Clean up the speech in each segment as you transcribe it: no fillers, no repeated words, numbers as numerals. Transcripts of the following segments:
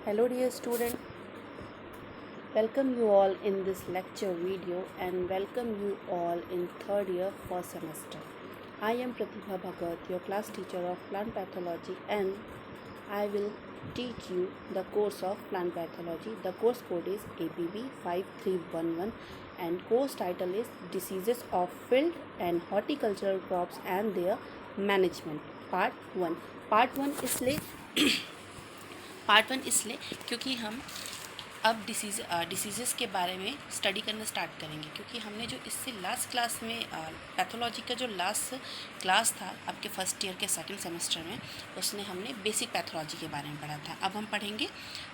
Hello dear student, welcome you all in this lecture video and welcome you all in third year first semester. I am Pratibha Bhagat, your class teacher of plant pathology, and I will teach you the course of plant pathology. The course code is APB 5311 and course title is Diseases of Field and Horticultural Crops and Their Management Part 1. Part one इसलिए क्योंकि हम अब disease के बारे में study करना start करेंगे, क्योंकि हमने जो इससे लास्ट क्लास में पैथोलॉजी का जो लास्ट क्लास था आपके फर्स्ट ईयर के सेकंड सेमेस्टर में, उसने हमने बेसिक पैथोलॉजी के बारे में पढ़ा था। अब हम पढ़ेंगे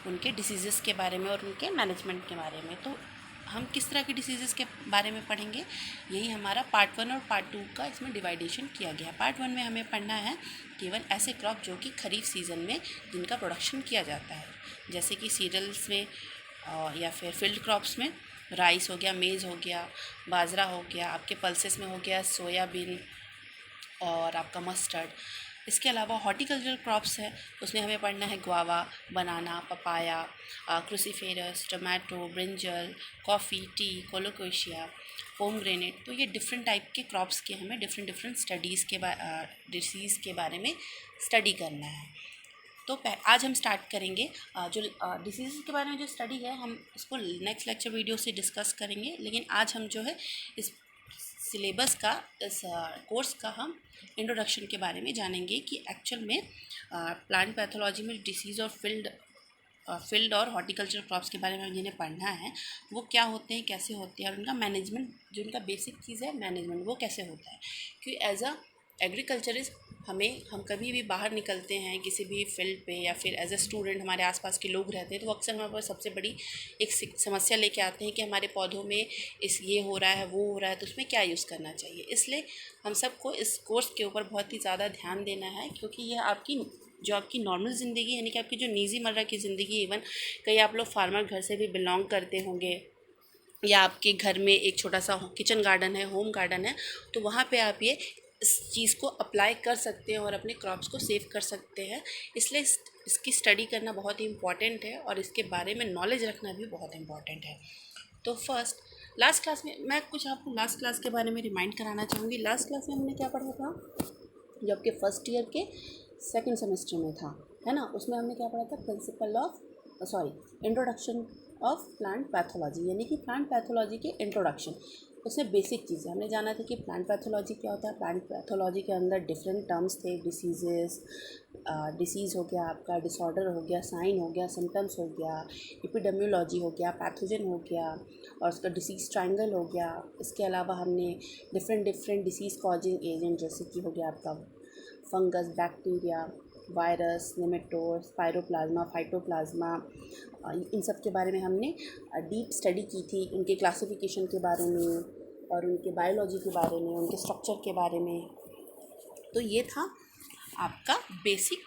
उनके डिसीज़ के बारे में और उनके मैनेजमेंट के बारे में। तो हम किस तरह की डिसीज़ के बारे में पढ़ेंगे, यही हमारा पार्ट वन और पार्ट टू का इसमें डिवाइडेशन किया गया है। पार्ट वन में हमें पढ़ना है केवल ऐसे क्रॉप जो कि खरीफ सीज़न में जिनका प्रोडक्शन किया जाता है, जैसे कि सीरियल्स में या फिर फील्ड क्रॉप्स में राइस हो गया, मेज़ हो गया, बाजरा हो गया, आपके पल्सेस में हो गया सोयाबीन और आपका मस्टर्ड। इसके अलावा हॉर्टिकल्चरल क्रॉप्स है, उसमें हमें पढ़ना है guava, banana, papaya, cruciferous, tomato, brinjal, coffee, tea, colocasia, pomegranate. तो ये डिफरेंट टाइप के क्रॉप्स के हमें डिफरेंट स्टडीज़ के डिसीज़ के बारे में स्टडी करना है। तो आज हम स्टार्ट करेंगे जो डिसीज़ के बारे में जो स्टडी है, हम इसको नेक्स्ट लेक्चर वीडियो से डिस्कस करेंगे। लेकिन आज हम जो है इस सिलेबस का, इस कोर्स का हम इंट्रोडक्शन के बारे में जानेंगे कि एक्चुअल में प्लांट पैथोलॉजी में डिसीज़ और फील्ड और हॉर्टिकल्चर क्रॉप्स के बारे में जिन्हें पढ़ना है वो क्या होते हैं, कैसे होते हैं, और उनका मैनेजमेंट, जो उनका बेसिक चीज़ है मैनेजमेंट, वो कैसे होता है। क्योंकि एज अ एग्रीकल्चरिस्ट हम कभी भी बाहर निकलते हैं किसी भी फील्ड पे, या फिर एज अ स्टूडेंट हमारे आसपास के लोग रहते हैं, तो अक्सर हमारे पास सबसे बड़ी एक समस्या लेके आते हैं कि हमारे पौधों में ये हो रहा है, वो हो रहा है, तो उसमें क्या यूज़ करना चाहिए। इसलिए हम सबको इस कोर्स के ऊपर बहुत ही ज़्यादा ध्यान देना है, क्योंकि यह आपकी नॉर्मल ज़िंदगी, यानी कि आपकी जो निजी मर्रा की ज़िंदगी, इवन कई आप लोग फार्मर घर से भी बिलोंग करते होंगे, या आपके घर में एक छोटा सा किचन गार्डन है, होम गार्डन है, तो वहाँ पे आप ये इस चीज़ को अप्लाई कर सकते हैं और अपने क्रॉप्स को सेव कर सकते हैं। इसलिए इसकी स्टडी करना बहुत ही इम्पॉर्टेंट है और इसके बारे में नॉलेज रखना भी बहुत इम्पॉर्टेंट है। तो लास्ट क्लास में मैं कुछ आपको लास्ट क्लास के बारे में रिमाइंड कराना चाहूँगी। लास्ट क्लास में हमने क्या पढ़ा था, जो आपके फर्स्ट ईयर के सेकंड सेमेस्टर में था, है ना। उसमें हमने क्या पढ़ा था, इंट्रोडक्शन ऑफ प्लांट पैथोलॉजी, यानी कि प्लांट पैथोलॉजी के इंट्रोडक्शन। उसमें बेसिक चीज़ें हमने जाना था कि प्लांट पैथोलॉजी क्या होता है। प्लांट पैथोलॉजी के अंदर डिफरेंट टर्म्स थे, डिसीज़ हो गया, आपका डिसऑर्डर हो गया, साइन हो गया, सिम्टम्स हो गया, एपिडेमियोलॉजी हो गया, पैथोजन हो गया, और उसका डिसीज़ ट्रायंगल हो गया। इसके अलावा हमने डिफरेंट डिसीज़ कॉजिंग एजेंट, जैसे कि हो गया आपका fungus, bacteria, virus, nematodes, pyroplasma, phytoplasma, इन सब के बारे में हमने डीप स्टडी की थी, उनके क्लासिफिकेशन के बारे में और उनके बायोलॉजी के बारे में, उनके स्ट्रक्चर के बारे में। तो ये था आपका बेसिक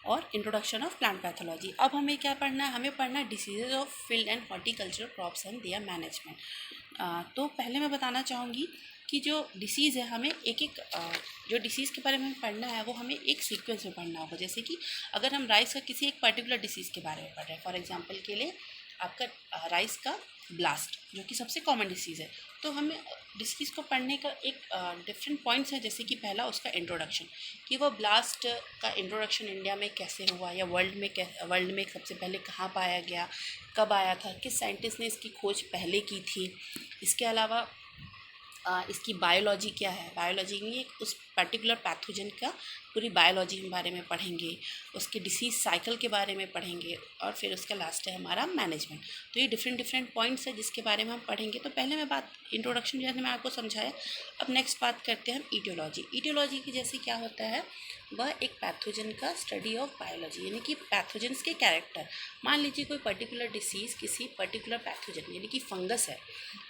और इंट्रोडक्शन ऑफ प्लांट पैथोलॉजी। अब हमें क्या पढ़ना है, हमें पढ़ना है diseases of field and horticulture crops and there management. तो पहले मैं बताना चाहूँगी कि जो डिसीज़ है, हमें जो डिसीज़ के बारे में पढ़ना है वो हमें एक सीक्वेंस में पढ़ना होगा। जैसे कि अगर हम राइस का किसी एक पर्टिकुलर डिसीज़ के बारे में पढ़ रहे हैं, फॉर एग्जांपल के लिए आपका राइस का ब्लास्ट, जो कि सबसे कॉमन डिसीज़ है, तो हमें डिसीज़ को पढ़ने का एक डिफरेंट पॉइंट्स है। जैसे कि पहला उसका इंट्रोडक्शन, कि वो ब्लास्ट का इंट्रोडक्शन इंडिया में कैसे हुआ, या वर्ल्ड में सबसे पहले कहाँ पाया गया, कब आया था, किस साइंटिस्ट ने इसकी खोज पहले की थी। इसके अलावा इसकी बायोलॉजी क्या है, बायोलॉजी में उस पर्टिकुलर पैथोजन का पूरी बायोलॉजी के बारे में पढ़ेंगे, उसके डिसीज़ साइकिल के बारे में पढ़ेंगे, और फिर उसका लास्ट है हमारा मैनेजमेंट। तो ये डिफरेंट पॉइंट्स है जिसके बारे में हम पढ़ेंगे। तो पहले इंट्रोडक्शन जैसे मैं आपको समझाया, अब नेक्स्ट बात करते हैं हम ईटियोलॉजी की। जैसे क्या होता है, वह एक पैथोजन का स्टडी ऑफ बायोलॉजी, यानी कि पैथोजन्स के कैरेक्टर। मान लीजिए कोई पर्टिकुलर डिसीज़ किसी पर्टिकुलर पैथोजन, यानी कि फंगस है,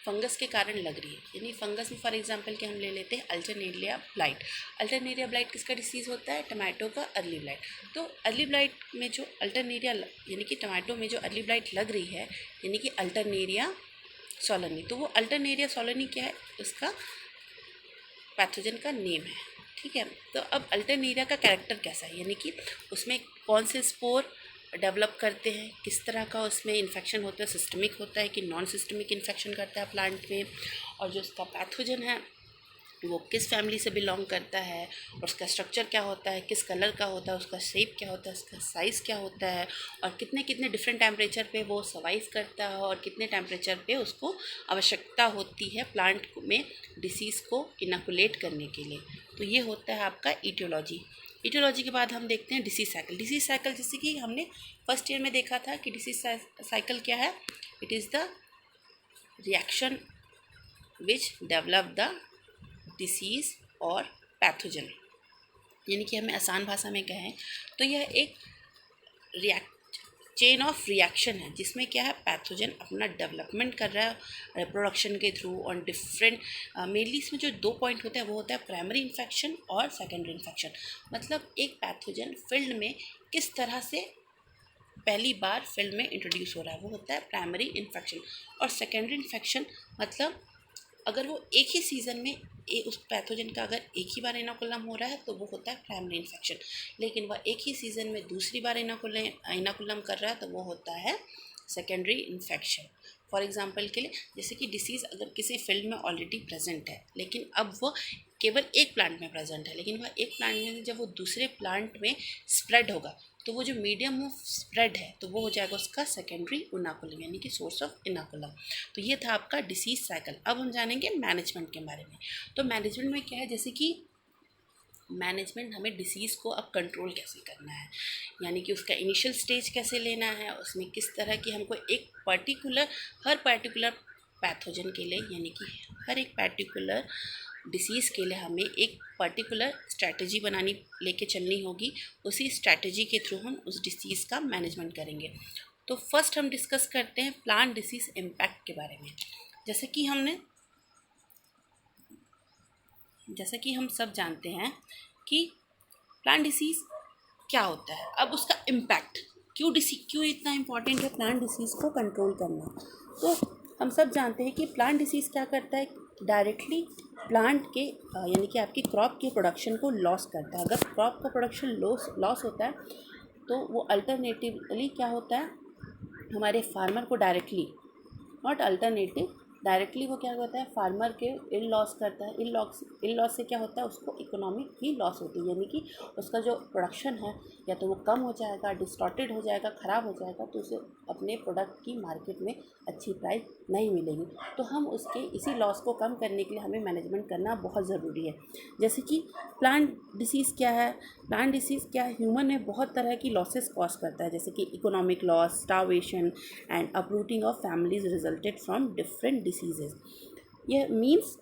फंगस के कारण लग रही है, यानी फंगस में फॉर एग्जांपल के हम ले लेते हैं अल्टरनेरिया ब्लाइट। अल्टरनेरिया ब्लाइट किसका डिसीज़ होता है, टमाटो का अर्ली ब्लाइट। तो अर्ली ब्लाइट में जो यानी कि टमाटो में जो अर्ली ब्लाइट लग रही है, यानी कि अल्टरनेरिया सोलनी, तो वो अल्टरनेरिया सोलनी क्या है, उसका पैथोजन का नेम है, ठीक है। तो अब अल्टरनेरिया का कैरेक्टर कैसा है, यानी कि उसमें कौन से स्पोर डेवलप करते हैं, किस तरह का उसमें इन्फेक्शन होता है, सिस्टमिक होता है कि नॉन सिस्टमिक इन्फेक्शन करता है प्लांट में, और जो उसका पैथोजन है वो किस फैमिली से बिलोंग करता है, और उसका स्ट्रक्चर क्या होता है, किस कलर का होता है, उसका शेप क्या होता है, उसका साइज़ क्या होता है, और कितने कितने डिफरेंट टेम्परेचर पे वो सर्वाइव करता है, और कितने टेम्परेचर पे उसको आवश्यकता होती है प्लांट में डिसीज़ को इनोकुलेट करने के लिए। तो ये होता है आपका ईटियोलॉजी। ईटियोलॉजी के बाद हम देखते हैं डिसीज साइकिल। डिसीज साइकिल जैसे कि हमने फर्स्ट ईयर में देखा था कि डिसीज साइकिल क्या है, it is the reaction which develop the disease और पैथोजन। यानी कि हमें आसान भाषा में कहें तो यह एक चेन ऑफ रिएक्शन है जिसमें क्या है, पैथोजन अपना डेवलपमेंट कर रहा है रिप्रोडक्शन के थ्रू और डिफरेंट मेनली इसमें जो 2 पॉइंट होते हैं वो होता है प्राइमरी इन्फेक्शन और सेकेंडरी इन्फेक्शन। मतलब एक पैथोजन फील्ड में किस तरह से पहली बार फील्ड में इंट्रोड्यूस हो रहा है वो होता है प्राइमरी इन्फेक्शन। और सेकेंडरी इन्फेक्शन मतलब अगर वो एक ही सीज़न में उस पैथोजन का अगर एक ही बार इनोकुलम हो रहा है तो वो होता है प्राइमरी इन्फेक्शन, लेकिन वह एक ही सीज़न में दूसरी बार इनोकुलम कर रहा है तो वो होता है सेकेंडरी इन्फेक्शन। फॉर एग्जांपल के लिए जैसे कि डिसीज़ अगर किसी फील्ड में ऑलरेडी प्रेजेंट है लेकिन अब वो केवल एक प्लांट में प्रेजेंट है, लेकिन वह एक प्लांट में जब वो दूसरे प्लांट में स्प्रेड होगा तो वो जो मीडियम ऑफ स्प्रेड है तो वो हो जाएगा उसका सेकेंडरी इनोकुलम यानी कि सोर्स ऑफ इनोकुलम। तो ये था आपका डिसीज साइकिल। अब हम जानेंगे मैनेजमेंट के बारे में। तो मैनेजमेंट में क्या है, जैसे कि मैनेजमेंट हमें डिसीज़ को अब कंट्रोल कैसे करना है, यानी कि उसका इनिशियल स्टेज कैसे लेना है, उसमें किस तरह की हमको एक हर पर्टिकुलर पैथोजन के लिए यानी कि हर एक पर्टिकुलर डिसीज़ के लिए हमें एक पर्टिकुलर स्ट्रैटेजी बनानी लेके चलनी होगी। उसी स्ट्रैटेजी के थ्रू हम उस डिसीज़ का मैनेजमेंट करेंगे। तो फर्स्ट हम डिस्कस करते हैं प्लांट डिसीज़ इम्पैक्ट के बारे में। जैसा कि हम सब जानते हैं कि प्लांट डिसीज़ क्या होता है। अब उसका इम्पैक्ट क्यों इतना इम्पॉर्टेंट है प्लांट डिसीज़ को कंट्रोल करना। तो हम सब जानते हैं कि प्लांट डिसीज़ क्या करता है, डायरेक्टली प्लांट के यानी कि आपकी क्रॉप के प्रोडक्शन को लॉस करता है। अगर क्रॉप का प्रोडक्शन लॉस होता है तो वो अल्टरनेटिवली क्या होता है, हमारे फार्मर को डायरेक्टली वो क्या करता है, फार्मर के इल लॉस करता है। इल लॉस से क्या होता है, उसको इकोनॉमिक ही लॉस होती है, यानी कि उसका जो प्रोडक्शन है या तो वो कम हो जाएगा, डिस्टॉर्टेड हो जाएगा, ख़राब हो जाएगा, तो उसे अपने प्रोडक्ट की मार्केट में अच्छी प्राइस नहीं मिलेगी। तो हम उसके इसी लॉस को कम करने के लिए हमें मैनेजमेंट करना बहुत ज़रूरी है। जैसे कि प्लांट डिसीज़ क्या है, ह्यूमन में बहुत तरह की लॉसेस कॉज करता है, जैसे कि economic loss, starvation and uprooting of families resulted from different diseases. यह मीन्स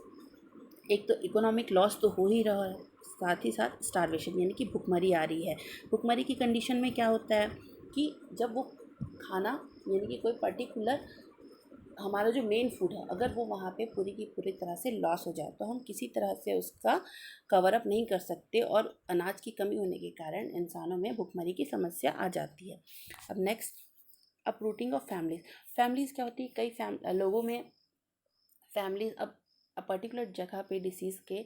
एक तो इकोनॉमिक लॉस तो हो ही रहा है, साथ ही साथ स्टार्वेशन यानी कि भुखमरी आ रही है। भुखमरी की कंडीशन में क्या होता है कि जब वो खाना यानी कि कोई पर्टिकुलर हमारा जो मेन फूड है अगर वो वहाँ पे पूरी की पूरी तरह से लॉस हो जाए तो हम किसी तरह से उसका कवर अप नहीं कर सकते और अनाज की कमी होने के कारण इंसानों में भुखमरी की समस्या आ जाती है। अब नेक्स्ट, अपरूटिंग ऑफ फैमिलीज़ क्या होती है, कई लोगों में फैमिलीज अब पर्टिकुलर जगह पे डिसीज़ के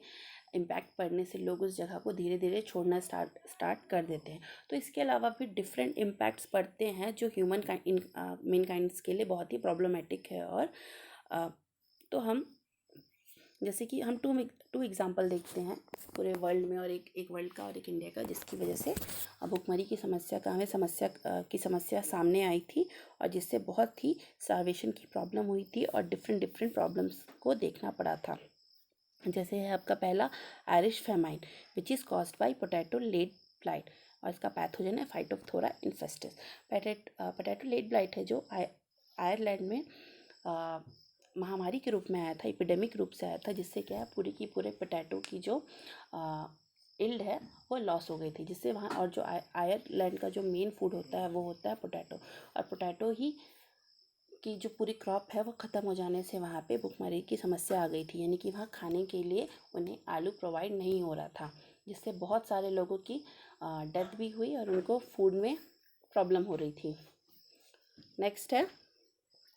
इम्पैक्ट पड़ने से लोग उस जगह को धीरे धीरे छोड़ना स्टार्ट कर देते हैं। तो इसके अलावा भी डिफरेंट इम्पैक्ट्स पड़ते हैं जो मेन काइंड्स के लिए बहुत ही प्रॉब्लमेटिक है। और तो हम जैसे कि हम टू एग्जांपल देखते हैं पूरे वर्ल्ड में, और एक वर्ल्ड का और एक इंडिया का, जिसकी वजह से भुखमरी की समस्या सामने आई थी और जिससे बहुत ही स्टार्वेशन की प्रॉब्लम हुई थी और डिफरेंट प्रॉब्लम्स को देखना पड़ा था। जैसे है आपका पहला Irish famine which is caused by potato late blight, और इसका पैथोजन है Phytophthora infestans. Potato late blight है जो आयरलैंड में महामारी के रूप में आया था, एपिडेमिक रूप से आया था, जिससे क्या है पूरी की पूरे पोटैटो की जो इल्ड है वो लॉस हो गई थी, जिससे वहाँ और जो आयरलैंड का जो मेन फूड होता है वो होता है पोटैटो, और पोटैटो ही की जो पूरी क्रॉप है वो ख़त्म हो जाने से वहाँ पे भुखमरी की समस्या आ गई थी, यानी कि वहाँ खाने के लिए उन्हें आलू प्रोवाइड नहीं हो रहा था, जिससे बहुत सारे लोगों की डेथ भी हुई और उनको फूड में प्रॉब्लम हो रही थी। नेक्स्ट है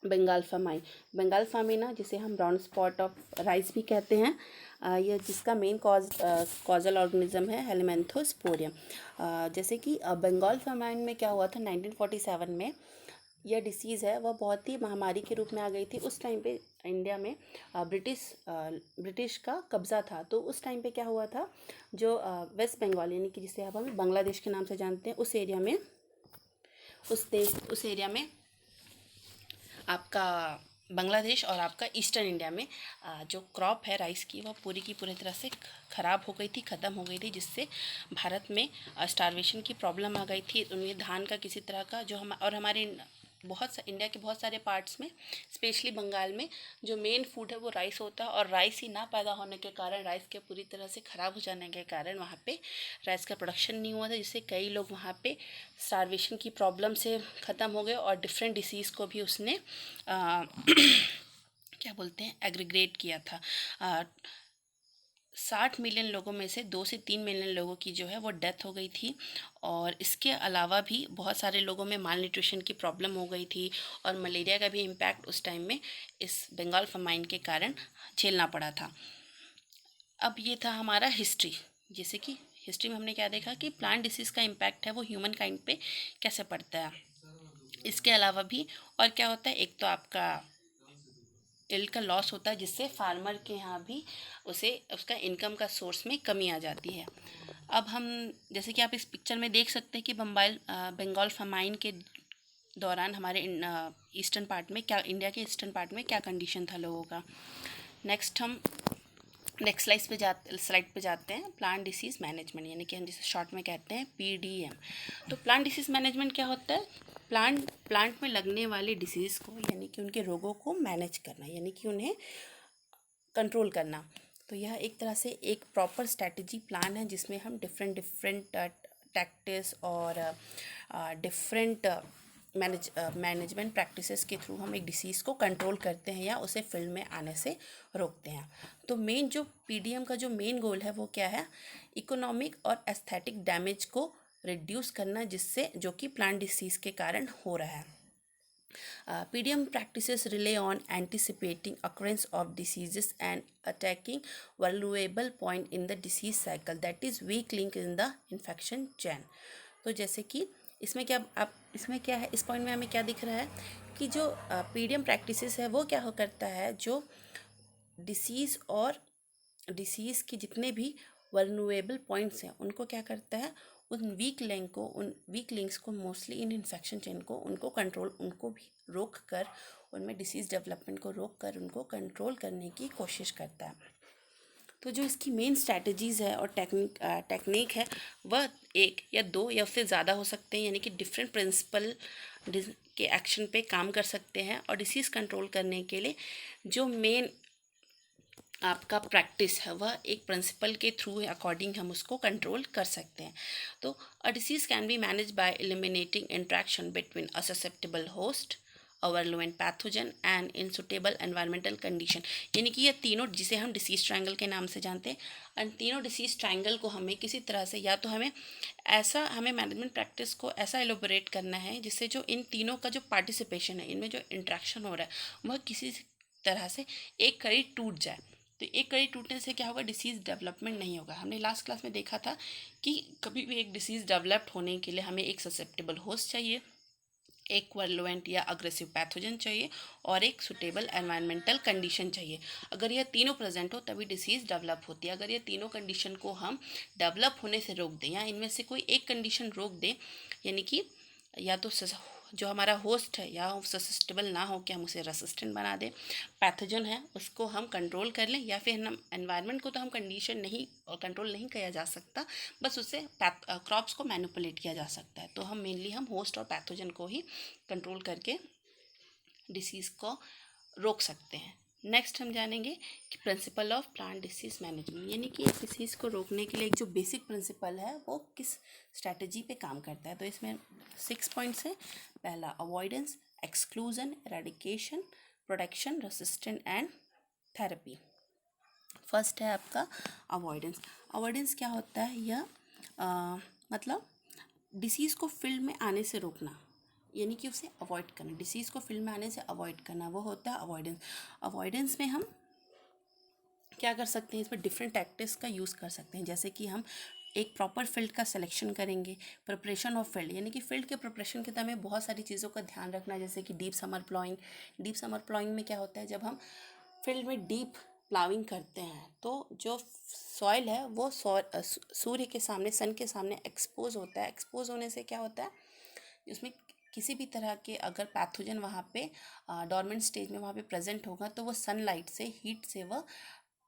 बंगाल फामाइन। बंगाल फामिना जिसे हम ब्राउन स्पॉट ऑफ राइस भी कहते हैं, यह जिसका मेन कॉजल ऑर्गेनिज्म है हेलिमेंथोस्पोरियम। जैसे कि बंगाल फामाइन में क्या हुआ था 1947 में, यह डिसीज़ है वह बहुत ही महामारी के रूप में आ गई थी। उस टाइम पे इंडिया में ब्रिटिश का कब्ज़ा था। तो उस टाइम पे क्या हुआ था, जो वेस्ट बंगाल यानी कि जिसे अब हम बांग्लादेश के नाम से जानते हैं, उस एरिया में आपका बांग्लादेश और आपका ईस्टर्न इंडिया में जो क्रॉप है राइस की, वह पूरी की पूरी तरह से ख़राब हो गई थी, ख़त्म हो गई थी, जिससे भारत में स्टारवेशन की प्रॉब्लम आ गई थी। उन्हें धान का किसी तरह का जो हम और हमारे इंडिया के बहुत सारे पार्ट्स में, स्पेशली बंगाल में, जो मेन फूड है वो राइस होता है। और राइस ही ना पैदा होने के कारण, राइस के पूरी तरह से ख़राब हो जाने के कारण वहाँ पे राइस का प्रोडक्शन नहीं हुआ था, जिससे कई लोग वहाँ पे स्टारवेशन की प्रॉब्लम से ख़त्म हो गए। और डिफरेंट डिसीज़ को भी उसने क्या बोलते हैं, एग्रीगेट किया था। 60 मिलियन लोगों में से 2 से 3 मिलियन लोगों की जो है वो डेथ हो गई थी। और इसके अलावा भी बहुत सारे लोगों में माल न्यूट्रिशन की प्रॉब्लम हो गई थी, और मलेरिया का भी इम्पैक्ट उस टाइम में इस बंगाल फामाइन के कारण झेलना पड़ा था। अब ये था हमारा हिस्ट्री। जैसे कि हिस्ट्री में हमने क्या देखा कि प्लांट डिसीज़ का इम्पैक्ट है वो ह्यूमन काइंड पे कैसे पड़ता है। इसके अलावा भी और क्या होता है, एक तो आपका यील्ड का लॉस होता है, जिससे फार्मर के यहाँ भी उसका इनकम का सोर्स में कमी आ जाती है। अब हम जैसे कि आप इस पिक्चर में देख सकते हैं कि बंगाल फामाइन के दौरान हमारे ईस्टर्न पार्ट में क्या, इंडिया के ईस्टर्न पार्ट में क्या कंडीशन था लोगों का। नेक्स्ट स्लाइड पे जाते हैं, प्लांट डिसीज़ मैनेजमेंट, यानी कि हम जिसे शॉर्ट में कहते हैं PDM। तो प्लांट डिसीज़ मैनेजमेंट क्या होता है, प्लांट में लगने वाले डिसीज़ को, यानी कि उनके रोगों को मैनेज करना, यानी कि उन्हें कंट्रोल करना। तो यह एक तरह से एक प्रॉपर स्ट्रैटेजी प्लान है, जिसमें हम डिफरेंट टैक्टिस और डिफरेंट मैनेजमेंट प्रैक्टिसेस के थ्रू हम एक डिसीज़ को कंट्रोल करते हैं या उसे फील्ड में आने से रोकते हैं। तो मेन जो PDM का जो मेन गोल है वो क्या है, इकोनॉमिक और एस्थेटिक डैमेज को रिड्यूस करना, जिससे जो कि प्लांट डिसीज़ के कारण हो रहा है। PDM practices rely on anticipating occurrence of diseases and attacking vulnerable point in the disease cycle, that is weak link in the infection chain। तो जैसे कि इसमें क्या है, इस पॉइंट में हमें क्या दिख रहा है कि जो PDM प्रैक्टिसेस है वो क्या हो करता है, जो डिसीज़ के जितने भी वल्नरेबल पॉइंट्स हैं उनको क्या करता है, उन वीक लिंक्स को मोस्टली इन इन्फेक्शन चेन को उनको भी रोक कर, उनमें डिसीज़ डेवलपमेंट को रोक कर उनको कंट्रोल करने की कोशिश करता है। तो जो इसकी मेन स्ट्रैटेजीज़ है और टेक्निक है, वह एक या दो या उससे ज़्यादा हो सकते हैं, यानी कि डिफरेंट प्रिंसिपल के एक्शन पे काम कर सकते हैं। और डिसीज़ कंट्रोल करने के लिए जो मेन आपका प्रैक्टिस है वह एक प्रिंसिपल के थ्रू अकॉर्डिंग हम उसको कंट्रोल कर सकते हैं। तो a disease can be manage by eliminating interaction between a susceptible host, a virulent pathogen and in suitable environmental condition. यानी कि ये तीनों, जिसे हम डिसीज़ ट्रायंगल के नाम से जानते हैं, एंड तीनों डिसीज़ ट्रायंगल को हमें किसी तरह से, या तो हमें मैनेजमेंट प्रैक्टिस को ऐसा एलोबोरेट करना है जिससे जो इन तीनों का जो पार्टिसिपेशन है, इनमें जो इंट्रैक्शन हो रहा है, वह किसी तरह से एक कड़ी टूट जाए। तो एक कड़ी टूटने से क्या होगा, डिसीज़ डेवलपमेंट नहीं होगा। हमने लास्ट क्लास में देखा था कि कभी भी एक डिसीज़ डेवलप्ड होने के लिए हमें एक ससेप्टेबल होस्ट चाहिए, एक वर्लुएंट या अग्रेसिव पैथोजन चाहिए, और एक सुटेबल एनवायरमेंटल कंडीशन चाहिए। अगर यह तीनों प्रेजेंट हो तभी डिसीज़ डेवलप होती है। अगर ये तीनों कंडीशन को हम डेवलप होने से रोक दें, या इनमें से कोई एक कंडीशन रोक दें, यानी कि या तो जो हमारा होस्ट है या ससेप्टेबल ना हो कि हम उसे रेसिस्टेंट बना दें, पैथोजन है उसको हम कंट्रोल कर लें, या फिर हम एनवायरनमेंट को तो हम कंट्रोल नहीं किया जा सकता, बस उससे क्रॉप्स को मैनिपुलेट किया जा सकता है। तो हम होस्ट और पैथोजन को ही कंट्रोल करके डिसीज़ को रोक सकते हैं। नेक्स्ट हम जानेंगे कि principle of plant disease management, यानी कि एक डिसीज़ को रोकने के लिए एक जो बेसिक प्रिंसिपल है वो किस स्ट्रैटेजी पे काम करता है। तो इसमें 6 पॉइंट्स हैं। पहला, avoidance, exclusion, eradication, protection, resistant and therapy. First है आपका अवॉइडेंस। अवॉइडेंस क्या होता है, यह मतलब डिसीज़ को फील्ड में आने से रोकना, यानी कि उसे अवॉइड करना, डिसीज़ को फील्ड में आने से अवॉइड करना, वो होता है अवॉइडेंस। अवॉइडेंस में हम क्या कर सकते हैं, इसमें डिफरेंट टैक्टिक्स का यूज़ कर सकते हैं। जैसे कि हम एक प्रॉपर फील्ड का सिलेक्शन करेंगे। प्रिपरेशन ऑफ फील्ड, यानी कि फील्ड के प्रिपरेशन के समय बहुत सारी चीज़ों का ध्यान रखना, जैसे कि deep summer ploughing. Deep summer ploughing में क्या होता है, जब हम फील्ड में डीप प्लाविंग करते हैं तो जो सॉइल है वो सूर्य के सामने, सन के सामने एक्सपोज होता है। एक्सपोज होने से क्या होता है, उसमें किसी भी तरह के अगर पैथोजन वहाँ पे डोर्मेंट स्टेज में वहाँ पे प्रेजेंट होगा तो वो सनलाइट से, हीट से वह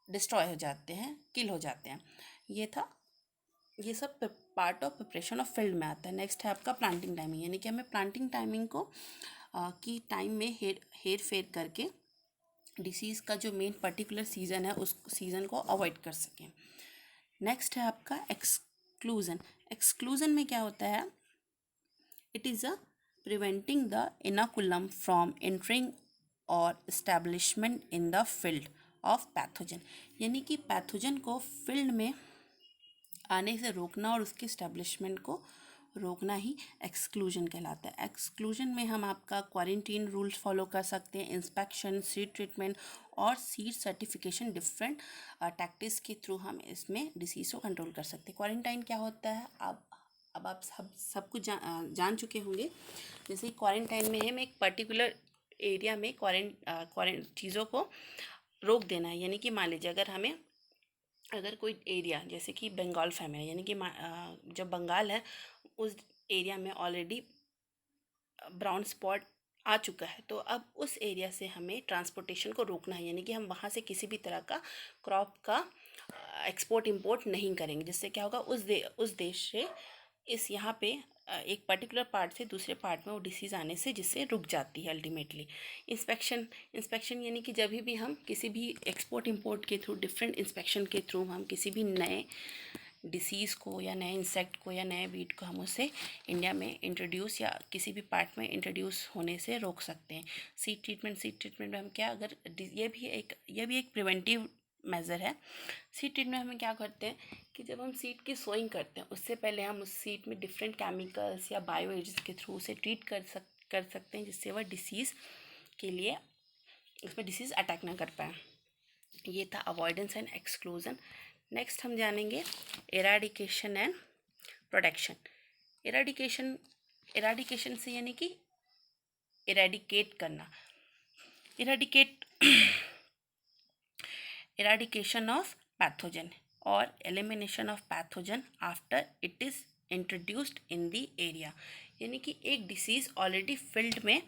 डिस्ट्रॉय हो जाते हैं, किल हो जाते हैं। ये सब part of preparation of field में आता है। नेक्स्ट है आपका प्लांटिंग टाइमिंग, यानी कि हमें प्लांटिंग टाइमिंग को की टाइम में हेर फेर करके डिसीज़ का जो मेन पर्टिकुलर सीज़न है उस सीज़न को अवॉइड कर सकें। नेक्स्ट है आपका एक्सक्लूज़न। एक्सक्लूज़न में क्या होता है, it is a preventing the inoculum from entering और establishment in the field of pathogen, यानी कि पैथोजन को फील्ड में आने से रोकना और उसके इस्टेब्लिशमेंट को रोकना ही एक्सक्लूजन कहलाता है। एक्सक्लूजन में हम आपका क्वारंटीन रूल्स फॉलो कर सकते हैं, इंस्पेक्शन, सीड ट्रीटमेंट और सीड सर्टिफिकेशन, डिफरेंट टैक्टिक्स के थ्रू हम इसमें डिसीज़ को कंट्रोल कर सकते हैं। क्वारंटाइन क्या होता है, अब आप सब कुछ जान चुके होंगे। जैसे क्वारंटाइन में हम एक पर्टिकुलर एरिया में क्वारंट चीज़ों को रोक देना है, यानी कि मान लीजिए अगर कोई एरिया जैसे कि बंगाल फैमिली, यानी कि जो बंगाल है उस एरिया में ऑलरेडी ब्राउन स्पॉट आ चुका है, तो अब उस एरिया से हमें ट्रांसपोर्टेशन को रोकना है, यानी कि हम वहाँ से किसी भी तरह का क्रॉप का एक्सपोर्ट इंपोर्ट नहीं करेंगे, जिससे क्या होगा, उस देश से इस यहाँ पे एक पर्टिकुलर पार्ट से दूसरे पार्ट में वो डिसीज़ आने से जिससे रुक जाती है अल्टीमेटली। इंस्पेक्शन यानी कि जब भी हम किसी भी एक्सपोर्ट इंपोर्ट के थ्रू, डिफरेंट इंस्पेक्शन के थ्रू हम किसी भी नए डिसीज़ को या नए इंसेक्ट को या नए वीड को हम उसे इंडिया में इंट्रोड्यूस या किसी भी पार्ट में इंट्रोड्यूस होने से रोक सकते हैं। सीड ट्रीटमेंट में हम क्या, अगर ये भी एक प्रिवेंटिव मेज़र है। सीड ट्रीटमेंट में हम क्या करते हैं कि जब हम सीड की सोइंग करते हैं उससे पहले हम उस सीड में डिफरेंट केमिकल्स या बायो एजेंट्स के थ्रू उसे ट्रीट कर सकते हैं, जिससे वह डिसीज़ के लिए उसमें डिसीज़ अटैक ना कर पाए। ये था अवॉइडेंस एंड एक्सक्लूजन। नेक्स्ट हम जानेंगे एराडिकेशन एंड प्रोटेक्शन। एराडिकेशन से यानी कि इरेडिकेट करना, eradication of pathogen or elimination of pathogen after it is introduced in the area, यानी कि एक डिसीज़ ऑलरेडी फील्ड में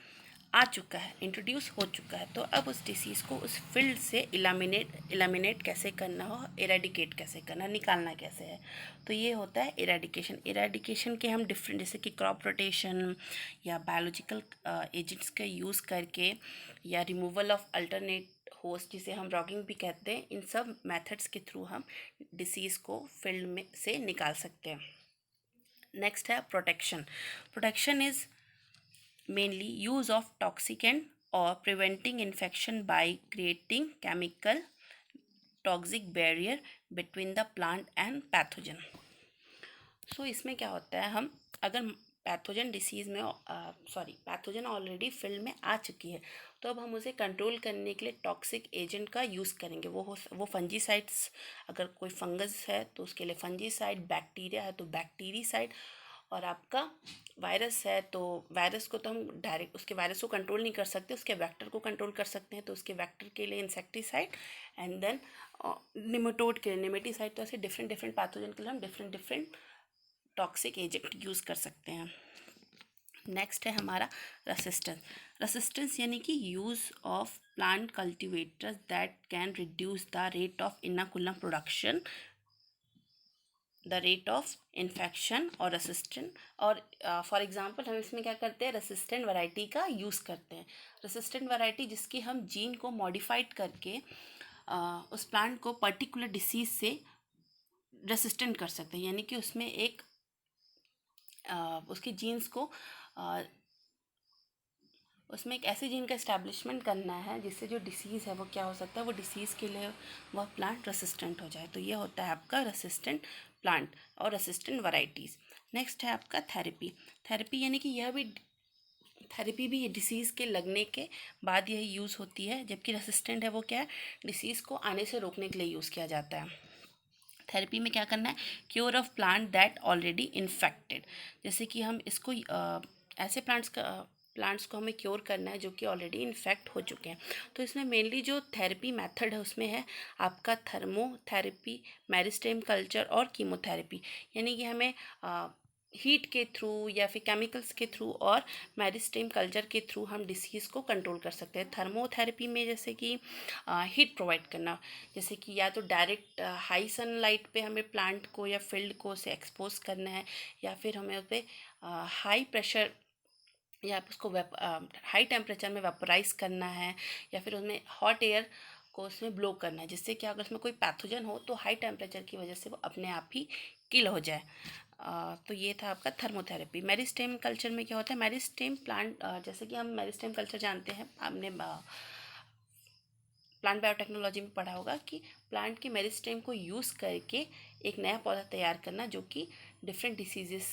आ चुका है, इंट्रोड्यूस हो चुका है, तो अब उस डिसीज़ को उस फील्ड से इलामिनेट कैसे करना हो, इरेडिकेट कैसे करना, निकालना कैसे है, तो ये होता है इरेडिकेशन के हम डिफरेंट, जैसे कि क्रॉप रोटेशन या बायोलॉजिकल एजेंट्स का यूज़ करके या रिमूवल ऑफ अल्टरनेट होस्ट, जिसे हम रॉगिंग भी कहते हैं, इन सब मेथड्स के थ्रू हम डिसीज़ को फील्ड में से निकाल सकते हैं। नेक्स्ट है protection is mainly use of toxicant और preventing infection by creating chemical toxic barrier between the plant and pathogen. So इसमें क्या होता है, हम अगर पैथोजन ऑलरेडी फील्ड में आ चुकी है, तो अब हम उसे कंट्रोल करने के लिए टॉक्सिक एजेंट का यूज़ करेंगे। वो फंजीसाइड्स, अगर कोई फंगस है तो उसके लिए फंजीसाइड, बैक्टीरिया है तो बैक्टीरीसाइड, और आपका वायरस है तो वायरस को तो हम डायरेक्ट उसके वायरस को कंट्रोल नहीं कर सकते, उसके वेक्टर को कंट्रोल कर सकते हैं, तो उसके वेक्टर के लिए इंसेक्टिसाइड, एंड देन निमेटोड के लिए निमेटीसाइड। तो ऐसे डिफरेंट पैथोजन के लिए हम डिफरेंट टॉक्सिक एजेंट यूज़ कर सकते हैं। नेक्स्ट है हमारा रेसिस्टेंस यानी कि use of plant cultivators that can reduce the rate of inoculum production, the rate of infection और रेसिस्टेंट। और फॉर एग्जांपल हम इसमें क्या करते हैं, रेसिस्टेंट वैरायटी का यूज़ करते हैं। रेसिस्टेंट वैरायटी जिसकी हम जीन को मॉडिफाइड करके उस प्लांट को पर्टिकुलर डिसीज़ से रेसिस्टेंट कर सकते हैं, यानी कि उसमें एक उसके जीन्स को उसमें एक ऐसे जीन का इस्टेब्लिशमेंट करना है जिससे जो डिसीज़ है वो क्या हो सकता है, वो डिसीज़ के लिए वह प्लांट रेसिस्टेंट हो जाए। तो ये होता है आपका रेसिस्टेंट प्लांट और रेसिस्टेंट वैराइटीज़। नेक्स्ट है आपका थेरेपी यानी कि यह भी थेरेपी भी डिसीज़ के लगने के बाद यही यूज़ होती है, जबकि रेसिस्टेंट है वो क्या है, डिसीज़ को आने से रोकने के लिए यूज़ किया जाता है। थेरेपी में क्या करना है, cure of plant that already infected, जैसे कि हम इसको ऐसे प्लांट्स को हमें क्योर करना है जो कि ऑलरेडी इन्फेक्ट हो चुके हैं। तो इसमें मेनली जो थेरेपी मेथड है उसमें है आपका थर्मोथेरेपी, मेरिस्टेम कल्चर और कीमोथेरेपी, यानी कि हमें हीट के थ्रू या फिर केमिकल्स के थ्रू और मेरिस्टेम कल्चर के थ्रू हम डिसीज़ को कंट्रोल कर सकते हैं। थर्मोथेरेपी में जैसे कि हीट प्रोवाइड करना, जैसे कि या तो डायरेक्ट हाई सनलाइट पे हमें प्लांट को या फील्ड को उसे एक्सपोज करना है, या फिर हमें उस पर हाई प्रेशर या उसको हाई टेम्परेचर में वेपराइज करना है, या फिर उसमें हॉट एयर को उसमें ब्लो करना है, जिससे कि अगर उसमें कोई पैथोजन हो तो हाई टेम्परेचर की वजह से वो अपने आप ही किल हो जाए। तो ये था आपका थर्मोथेरेपी। मेरिस्टेम कल्चर में क्या होता है, मेरिस्टेम प्लांट, जैसे कि हम मेरिस्टेम कल्चर जानते हैं, हमने प्लांट बायोटेक्नोलॉजी में पढ़ा होगा कि प्लांट के मेरिस्टेम को यूज़ करके एक नया पौधा तैयार करना जो कि डिफरेंट डिसीजेस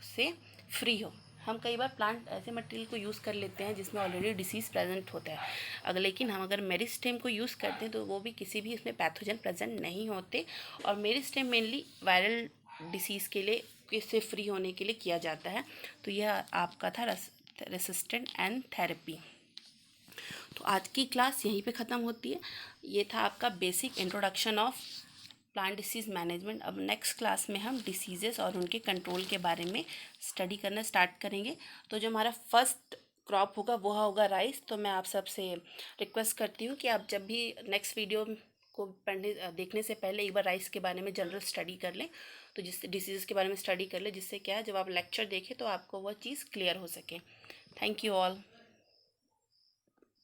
से फ्री हो। हम कई बार प्लांट ऐसे मटेरियल को यूज़ कर लेते हैं जिसमें ऑलरेडी डिसीज़ प्रेजेंट होता है, लेकिन हम अगर मेरिस्टेम को यूज़ करते हैं तो वो भी किसी भी इसमें पैथोजन प्रेजेंट नहीं होते। और मेरिस्टेम मेनली वायरल डिसीज़ के लिए, इससे फ्री होने के लिए किया जाता है। तो यह आपका था रेसिस्टेंट एंड थेरेपी। तो आज की क्लास यहीं पे ख़त्म होती है। ये था आपका basic introduction of plant disease management. अब नेक्स्ट क्लास में हम डिसीज़ेस और उनके कंट्रोल के बारे में स्टडी करना स्टार्ट करेंगे। तो जो हमारा फर्स्ट क्रॉप होगा वो होगा राइस। तो मैं आप सबसे रिक्वेस्ट करती हूँ कि आप जब भी नेक्स्ट वीडियो को देखने से पहले एक बार राइस के बारे में जनरल स्टडी कर लें, तो जिससे डिसीज़ के बारे में स्टडी कर लें, जिससे क्या है जब आप लेक्चर देखें तो आपको वह चीज़ क्लियर हो सके। Thank you all.